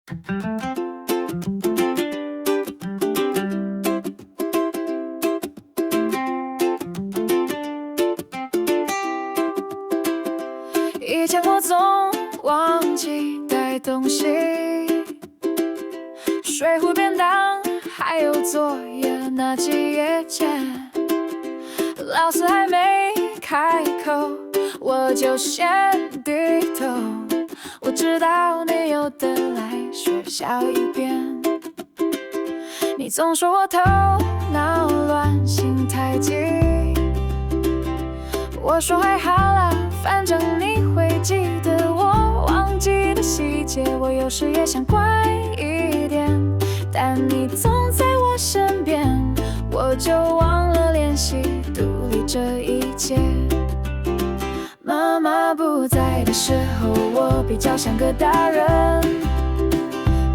以前我总忘记带东西，水壶、便当还有作业那几页间，老师还没开口，我就先低头。我知道你有的来学校一遍，你总说我头脑乱，心太急。我说还好啦，反正你会记得我忘记的细节。我有时也想乖一点，但你总在我身边，我就忘了练习独立这一切。妈妈不在的时候，我比较像个大人。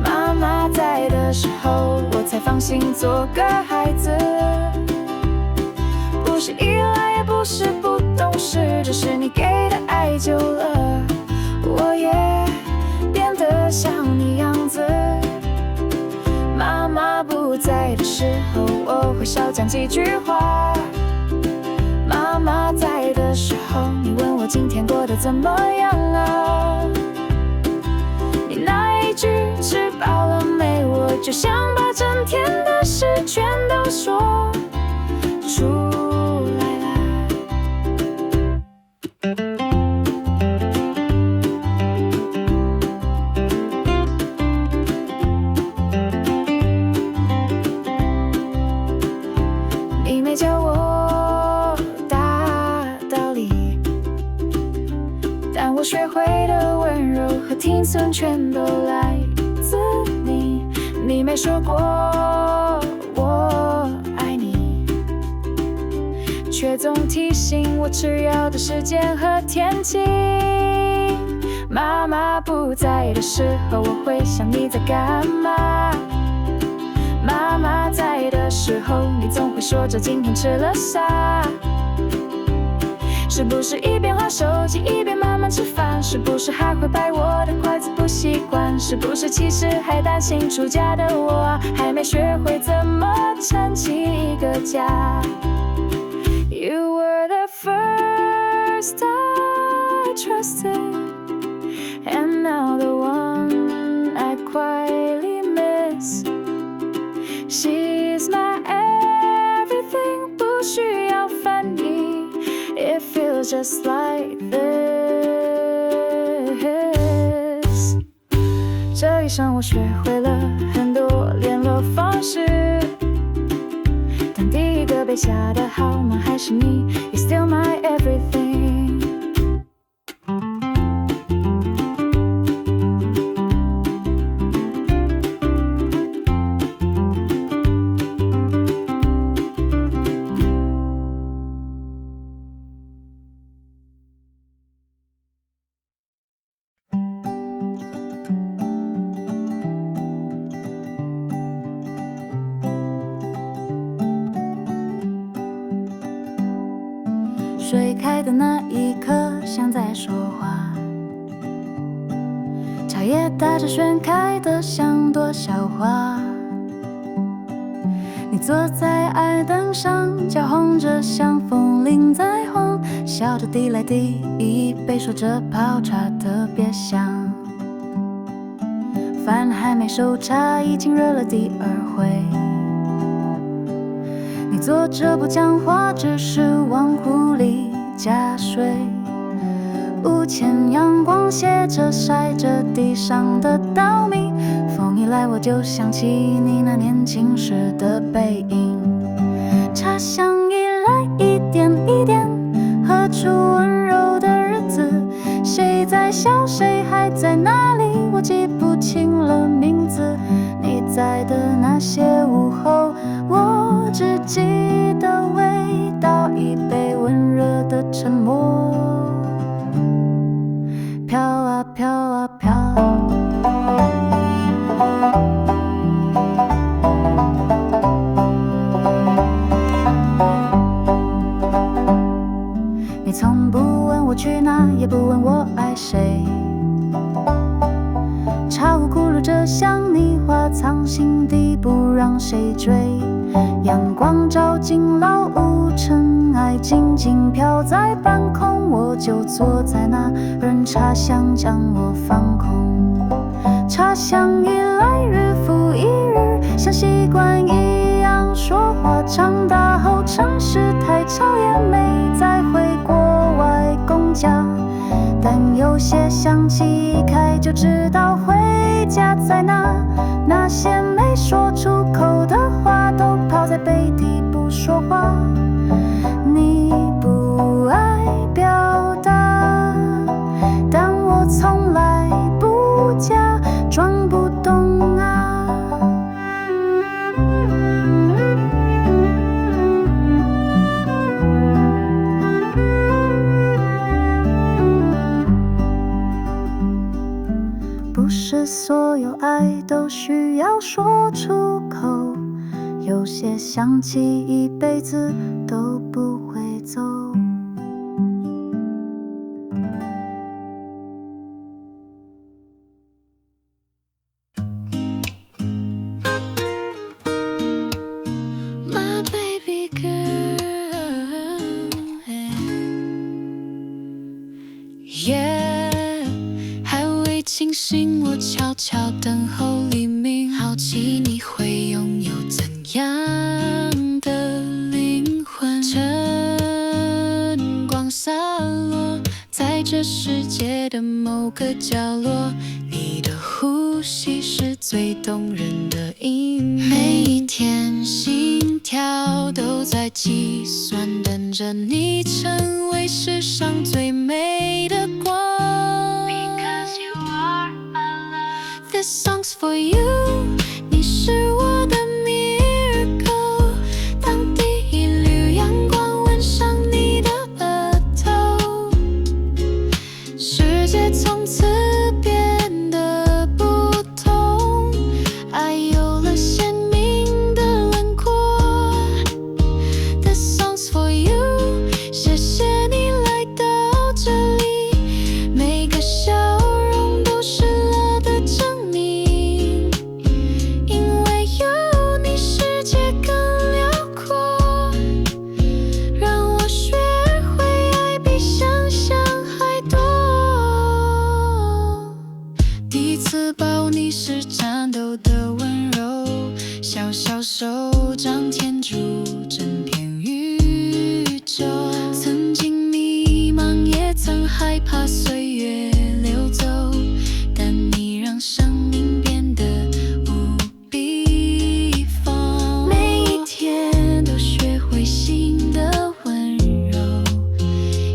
妈妈在的时候，我才放心做个孩子。不是依赖，也不是不懂事，只是你给的爱久了，我也变得像你样子。妈妈不在的时候，我会少讲几句话。妈妈在的时候，你问我今天过得怎么样啊？你那一句吃饱了没，我就想把整天的事全都说出来啦。你没教我大道理，但我学会的温柔和听损全都来自你。你没说过我爱你，却总提醒我吃药的时间和天气。妈妈不在的时候，我会想你在干嘛。妈妈在的时候，你总会说着今天吃了啥。是不是一边滑手机一边慢慢吃饭？是不是还会摆我的筷子不习惯？是不是其实还担心出嫁的我还没学会怎么撑起一个家？ You were the first I trusted, and now the one I quietly miss. She's my everything， 不需要翻译。It feels just like this。 这一生我学会了很多联络方式，但第一个背下的号码还是你。You're still my everything。水开的那一刻像在说话，茶叶打着旋开的像朵小花。你坐在矮凳上，脚红着像风铃在晃，笑着递来第一杯，说着泡茶特别香。饭还没熟，茶已经热了第二回。你坐着不讲话，只是往壶里加水。屋前阳光斜着晒着地上的稻米，风一来我就想起你那年轻时的背影。茶香一来一点一点，喝出温柔的日子。谁在笑，谁还在哪里？我记不清了名字。你在的那些午后，我只记得味道，一杯温热的沉默。飘啊飘啊飘，你从不问我去哪，也不问我爱谁。茶壶咕噜着想你，话藏心底不让谁追。阳光照进老屋，尘埃静静飘在半空，我就坐在那，任茶香将我放空。茶香一来，日复一日，像习惯一样说话。长大后城市太吵，也没再回过外公家。但有些香气一开就知道回家在哪，那些没说出口的话都抛在杯底不说话。你不爱表达，但我从来不假装不懂啊。不是所有爱都需要说出口，有些香气一辈子都不会走。My baby girl, yeah， 还未清醒，我悄悄等候黎明，好奇你会拥有怎样的灵魂。晨光洒落在这世界的某个角落，你的呼吸是最动人的音乐。每一天心跳都在计算，等着你成为世上最美的光。Because you are my love, this song's for you， 你是我的 miracle。当第一缕阳光吻上你的额头，世界从此变得不同，爱有了鲜明的轮廓。This song's for you， 谢谢你来到这里，每个笑容都是乐的证明，因为有你世界更辽阔，让我学会爱比想象还多。第一次抱你是颤抖的温柔，小小手掌填住整片宇宙。曾经迷茫，也曾害怕岁月流走，但你让生命变得无比丰。每一天都学会新的温柔，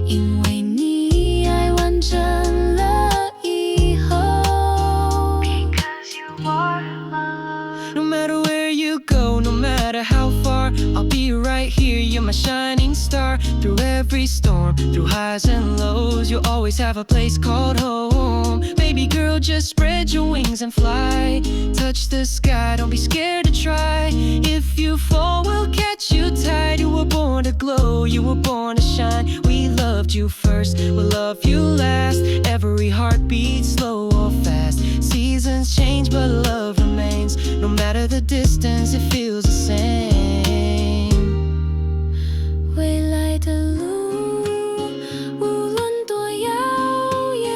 因为你爱完整了以后。Because you are my love. No matter where you go, no matter how far, I'll be right here, you're my shining star. Through every storm, through highs and lows, you'll always have a place called home. Baby girl, just spread your wings and fly. Touch the sky, don't be scared to try. If you fall, we'll catch you tight. You were born to glow, you were born to shine. We loved you first, we'll love you last. Every heartbeat, slow or fast. Seasons change, but love remains. No matter the distance, it feels the same. 未来的路，无论多遥远，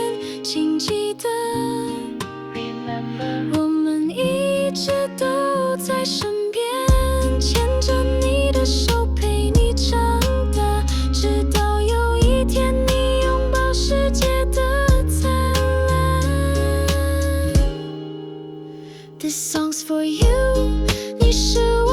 请记得 Remember， 我们一直都在身边，牵着你的手陪你长大，直到有一天你拥抱世界的灿烂。This song's for you， 你是我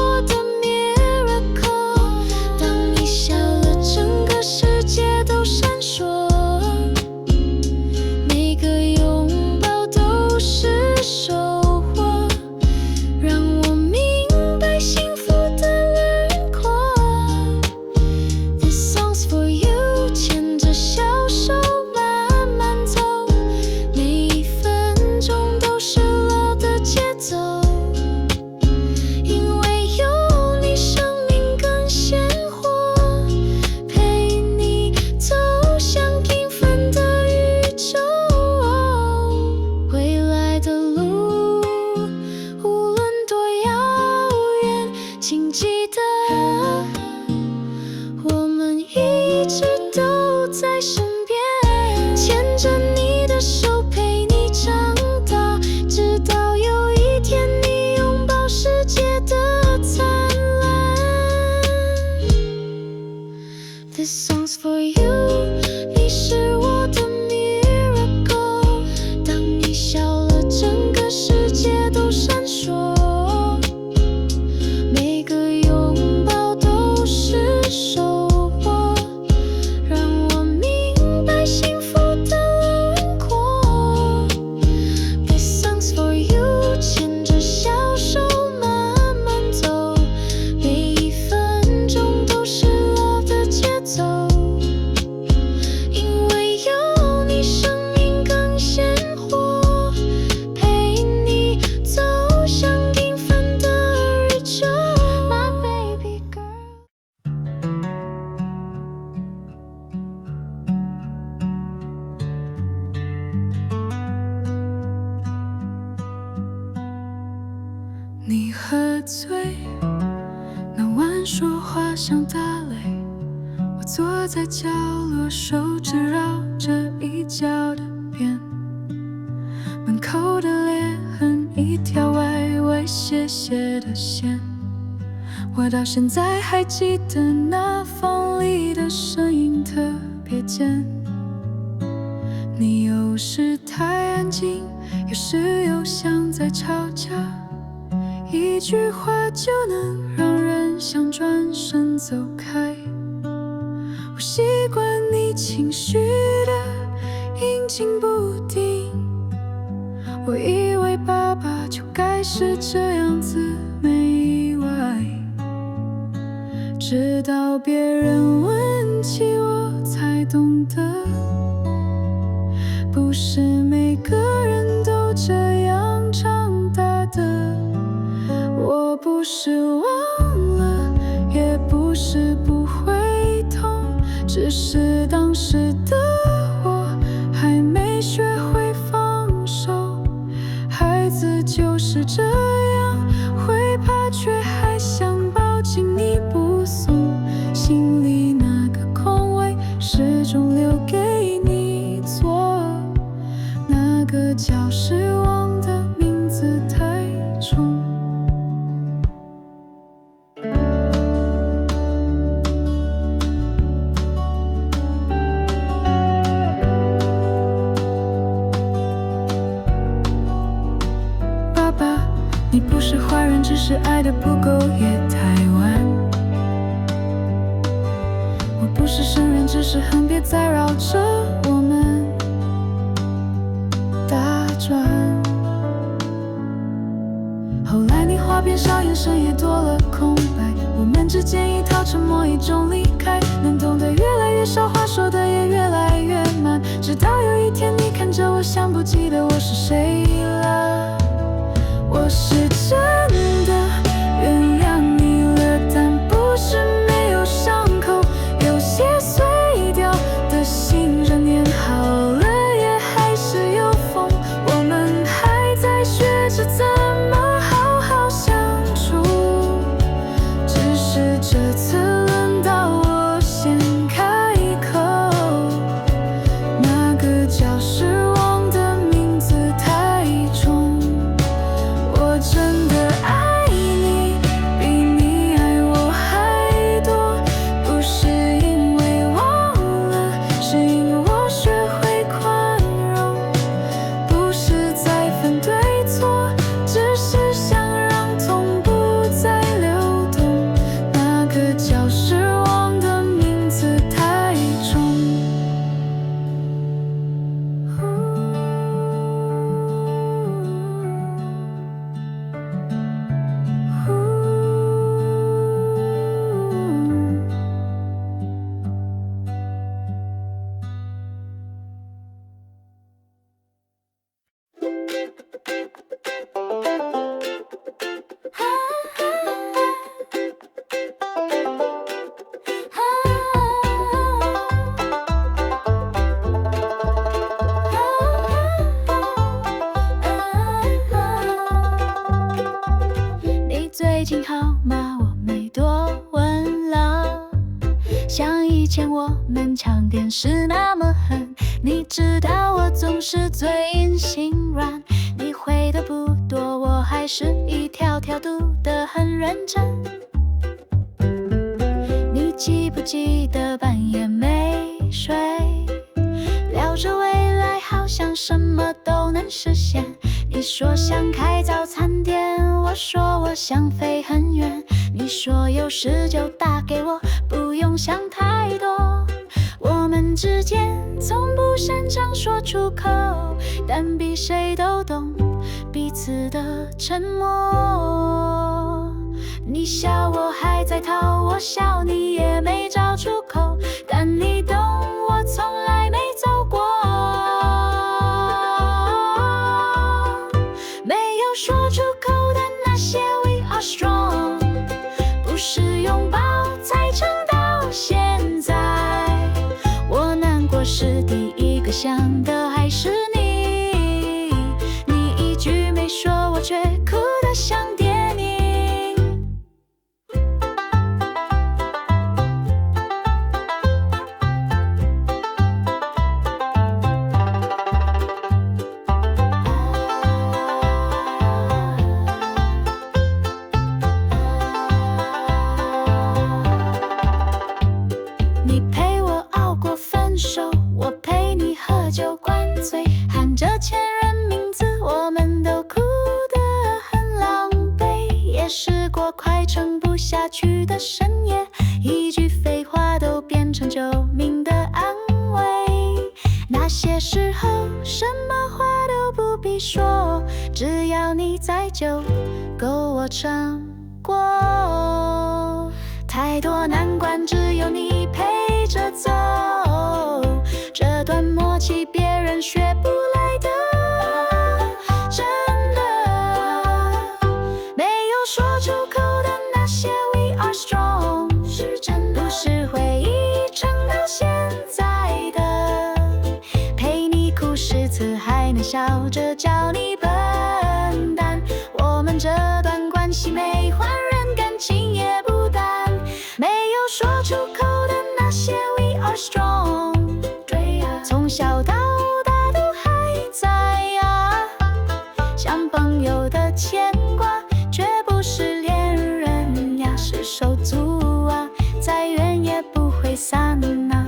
醉，那晚说话像打雷。我坐在角落，手指绕着一角的边，门口的裂痕，一条歪歪斜斜的线。我到现在还记得那房里的声音特别尖。你有时太安静，有时又像在吵架，一句话就能让人想转身走开。我习惯你情绪的阴晴不定，我以为爸爸就该是这样子，没意外。直到别人问起我才懂得，不是每个人都这样长大的。我不是忘了，也不是不会痛，只是当时的我还没学会放手。孩子就是这样，会怕却还想抱紧你不松，心里那个空位始终留给你坐。那个叫失望的名字太重。爸爸，你不是坏人，只是爱得不够也太晚。我不是圣人，只是恨别再绕着我们打转。后来你话变少，眼神也多了空白，我们之间一套沉默，一种离开，能懂得越来越少，话说的也越来越慢，直到有一天你看着我，像不记得我是谁了。我是真的原谅你了，但不是没有伤口，有些碎掉的信任粘好了也还是有缝，我们还在学着怎么好好相处，只是这次轮到我先开口，那个叫失望的名字太重。我真的爱你，比你爱我还多，不是因为忘了，是因为我学会宽容，不是在分对错，只是想让痛不再流动，那个叫失望的名字太重。你最近好吗？我没多问了，像以前我们抢电视那么狠，你知道我总是嘴硬心软，你会的不多，我还是一条条读得很认真。你记不记得半夜没睡，聊着未来好像什么都能实现，你说想开早餐店，我说我想飞很远，你说有事就打给我，不用想太多。我们之间从不擅长说出口，但比谁都懂彼此的沉默。你笑我还在逃，我笑你也没找出口，但你懂我从来没走过。没有说出口的那些 We are strong， 不是拥抱才撑到现在。我难过时第一个想的还是你，你一句没说，我却哭得像电影。去的深夜，一句废话都变成救命的安慰。那些时候，什么话都不必说，只要你在就够我撑过。太多难关，只有你陪着走，这段默契别人学不来的。真的，没有说出口的那些 We are strong， 是真的，不是回忆撑到现在的。陪你哭10次，还能笑着叫你笨蛋。我们这段关系没还人，感情也不淡。没有说出口的那些 We are strong， 对呀，从小到大都还在呀。像朋友的牵挂，绝不是恋人呀，是手足啊，再远也不会散啊。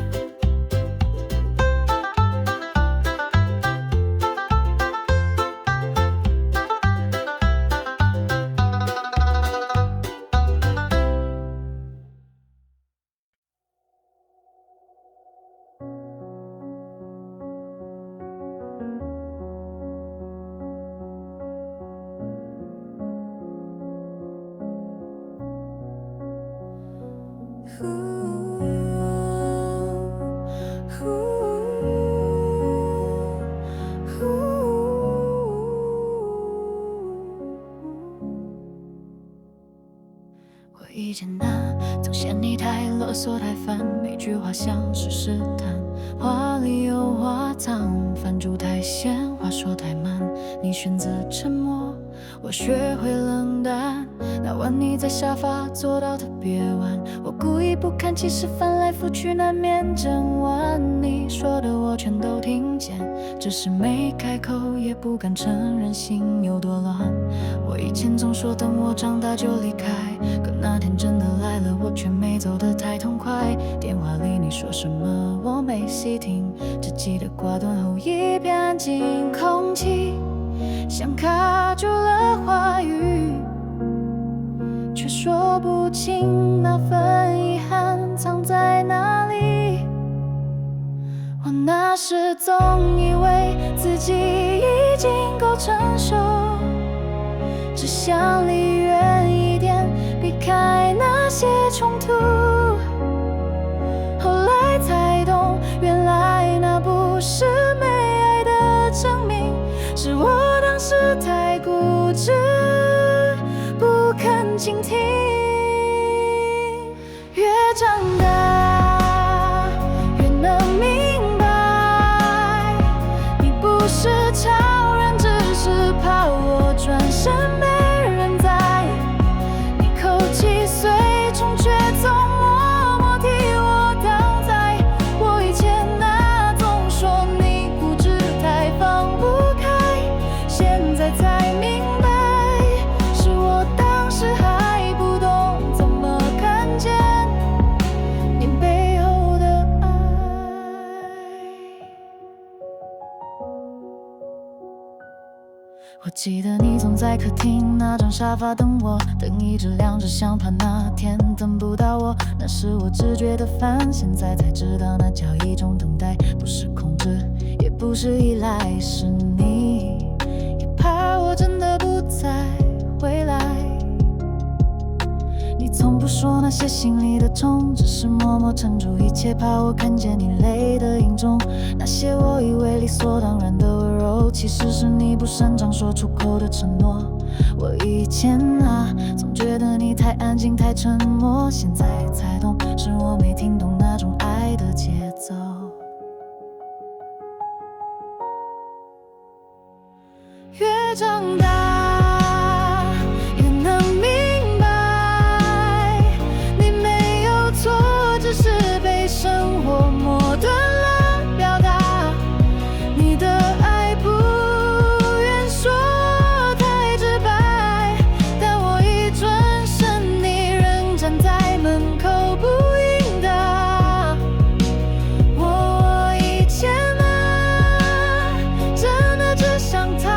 我遇见他，总嫌你太啰嗦太烦，每句话像是试探，话里有话藏，饭煮太咸，话说太慢，你选择沉默，我学会冷淡。那晚你在沙发坐到特别晚，我故意不看，其实翻来覆去难免整晚。你说的我全都听见，只是没开口，也不敢承认心有多乱。我以前总说等我长大就离开，可那天真的来了，我却没走得太痛快。电话里你说什么我没细听，只记得挂断后一片安静，空气像卡住了话语，却说不清那份遗憾藏在哪里。我那时总以为自己已经够成熟，只想离远一点，避开那些冲突。后来才懂，原来那不是没爱的证明，是我当时太固执，不肯倾听。越长大，越能明白，你不是超人，只是怕我转身没人在。你口气随从，却总默默替我挡在。我以前总说你固执太放不开，现在才明白，是我当时还不懂怎么看见你背后的爱。我记得你总在客厅那张沙发等我，灯一直亮着，像怕那天等不到我。那是我直觉的烦，现在才知道那叫一种等待，不是控制，也不是依赖，是你也怕我真的不再回来。你从不说那些心里的痛，只是默默撑住一切，怕我看见你泪的影踪。那些我以为理所当然的温柔，其实是你不擅长说出口的承诺。我以前总觉得你太安静太沉默，现在才懂，是我没听懂那种爱的节奏。越长大，越能明白，你没有错，只是被生活磨钝了表达。你的爱不愿说太直白，但我一转身，你仍站在门口不应答。我以前真的只想逃，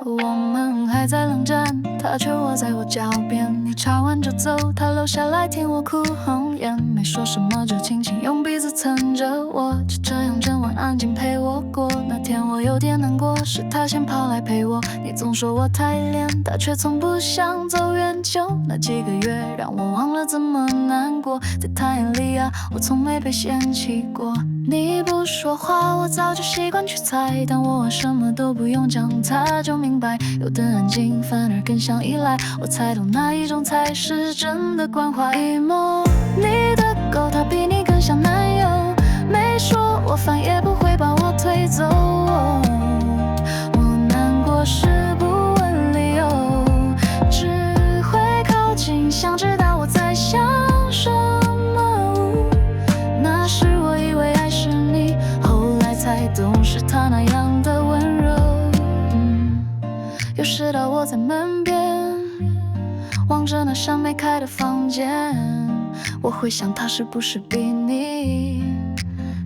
我们还在冷战，他却窝在我脚边。你吵完就走，他留下来听我哭红颜，没说什么，就轻轻用鼻子蹭着我，就这样整晚安静陪我过。那天我有点难过，是他先跑来陪我。你总说我太恋，他却从不想走远。就那几个月，让我忘了怎么难过。在他眼里啊，我从没被嫌弃过。你不说话，我早就习惯去猜，但我什么都不用讲，他就明白。有的安静反而更像依赖，我才懂哪一种才是真的关怀。Emo， 你的狗它比你更像男友，没说我烦也不会把我推走。我难过时不问理由，只会靠近，想知道我在想什么。那时我以为爱是你，后来才懂是他那样的温柔。有时到我在门边，望着那扇没开的房间，我会想他是不是比你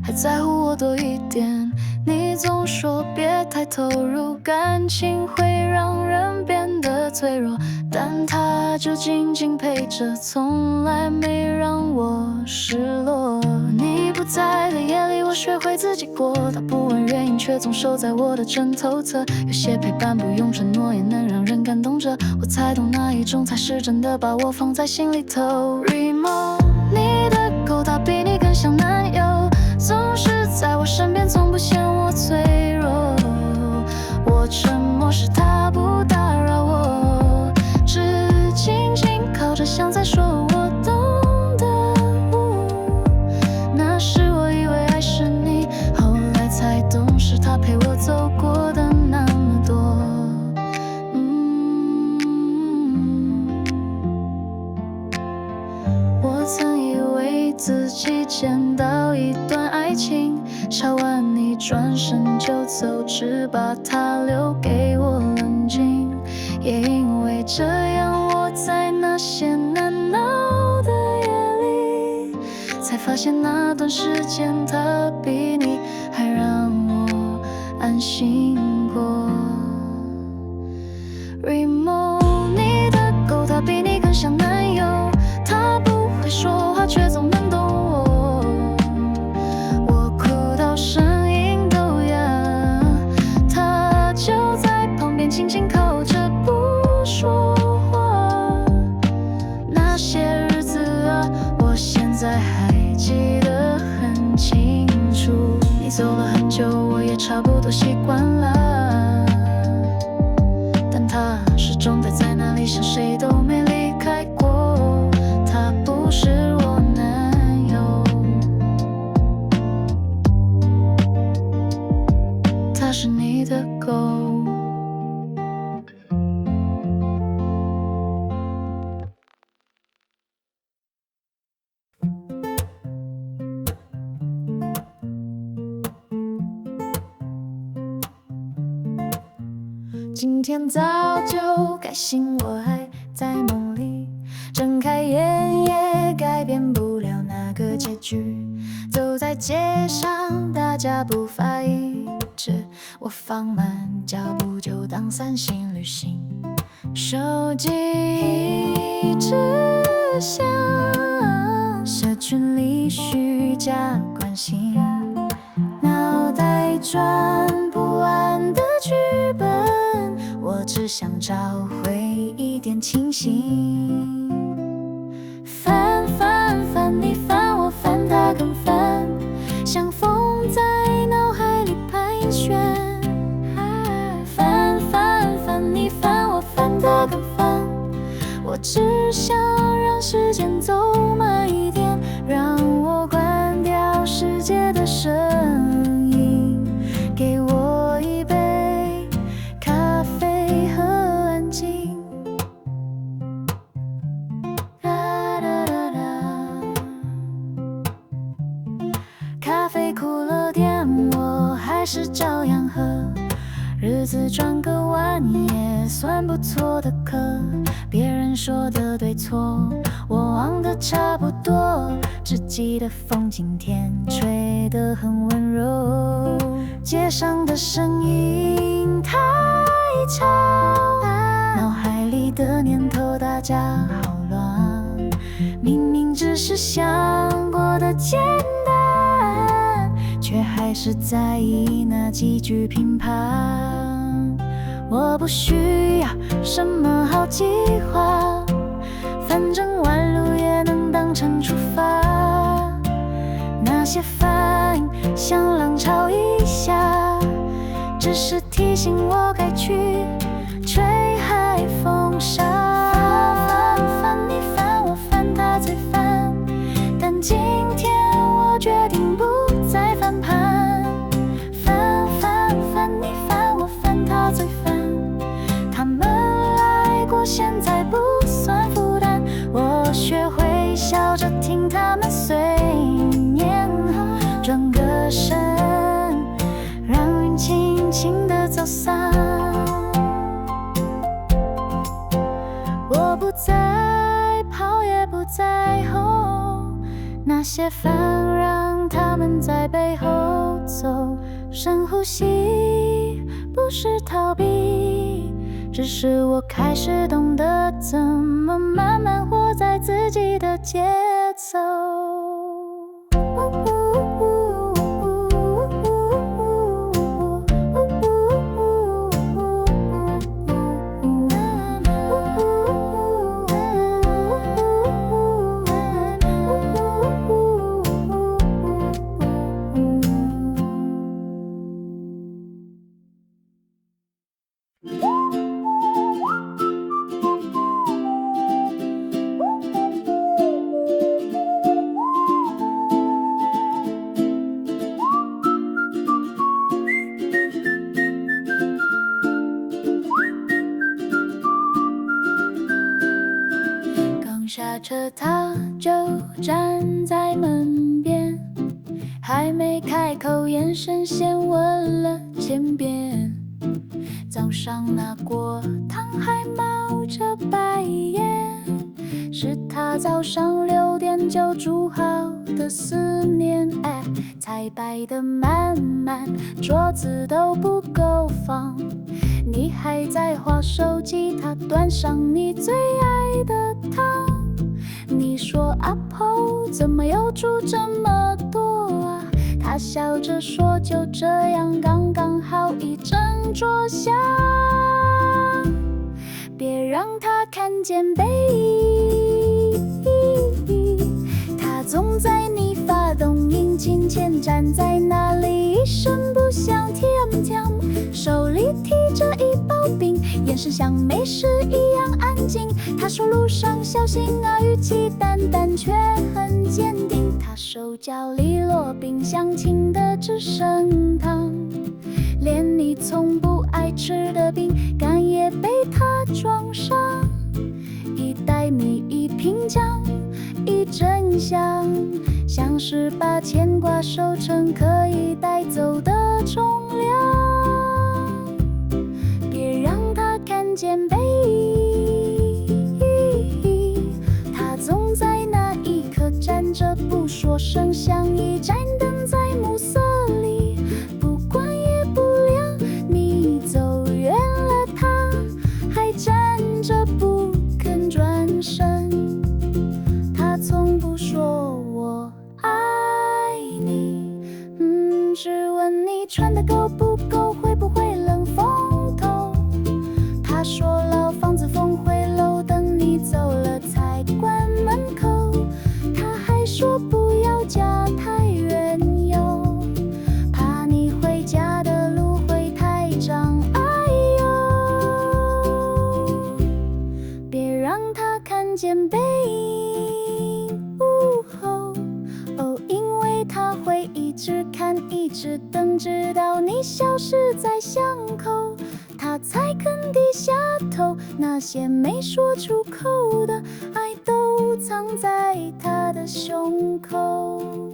还在乎我多一点。你总说别太投入，感情会让人变得脆弱，但他就静静陪着，从来没让我失落。你不在的夜里，我学会自己过，他不问原因，却总守在我的枕头侧。有些陪伴不用承诺，也能让人感动着，我才懂哪一种才是真的把我放在心里头。Remo， 你的狗它比你更像男友，总是在我身边，从不嫌我脆弱。我沉默时他不打扰我，只轻轻靠着，像在说我懂得。那时我以为爱是你，后来才懂是他陪我走过的那么多。我曾以为自己见到一段爱情，笑完你转身就走，只把它留给我冷静。也因为这样，我在那些难熬的夜里，才发现那段时间他比你还让我安心过。Remo， 你的狗它比你更像男友，他不会说话，却总能懂我。我哭到声音都哑，他就在旁边轻轻靠着不说话。那些日子啊，我现在还记得很清楚。你走了很久，我也差不多习惯了，但他始终待在那里，像谁都没离开过。他不是我男友，他是你的狗。今天早就该醒，我还在梦里，睁开眼也改变不了那个结局。走在街上，大家步伐一致，我放慢脚步就当散心旅行。手机一直响，社群里虚假关心，脑袋转不完的剧本，我只想找回一点清醒。烦烦烦，你烦我烦他更烦，像风在脑海里盘旋。烦烦烦，你烦我烦他更烦，我只想让时间走慢一点，让我关掉世界的声音，给我一杯咖啡和安静。咖啡苦了点，我还是照样喝，日子转个弯也算不错的课。别人说的对错，我忘得差不多，只记得风景天吹得很温柔。街上的声音太吵，脑海里的念头大家好乱，明明只是想过的简单，却还是在意那几句评判。我不需要什么好计划，反正弯路也能当成出发。那些反应像浪潮一下，只是提醒我该去吹海风沙。烦你烦我烦他最烦，但今天我决定不再翻盘。烦你烦我烦他最烦，他们来过现在不算负担，我学会笑着听他们碎念，转个身让云轻轻地走散。我不再跑也不再吼，那些烦让他们在背后走。深呼吸不是逃避，只是我开始懂得怎么慢慢活在自己的节奏。下车他就站在门边，还没开口，眼神先问了千遍。早上那锅汤还冒着白烟，是他早上6点就煮好的思念。菜摆得满满，桌子都不够放，你还在滑手机，他端上你最爱的汤。你说阿婆怎么又煮这么多啊？他笑着说就这样刚刚好一整桌香，别让他看见背影。他总在你发动引擎前站在那里，一声不响甜甜，手里提着一包冰，眼神像没事一样安静。他说路上小心啊，语气淡淡却很坚定。他手脚利落，冰箱轻的只剩汤，连你从不爱吃的饼干也被他装上。一袋米一瓶酱一真香，像是把牵挂收成可以带走的重量，别让他看见背影。他总在那一刻站着不说声，像一盏灯在暮色里，不关也不亮。你走远了，他还站着不肯转身。他从不说我爱你，只问你穿的够不够，会不会冷风透。他说老房子风会漏，等你走了才关门口。他还说不要家太远哟，怕你回家的路会太长。哎呦，别让他看见背影。因为他会一直看一直等，直到你消失在巷口，他才肯低下头。那些没说出口的爱都藏在他的胸口。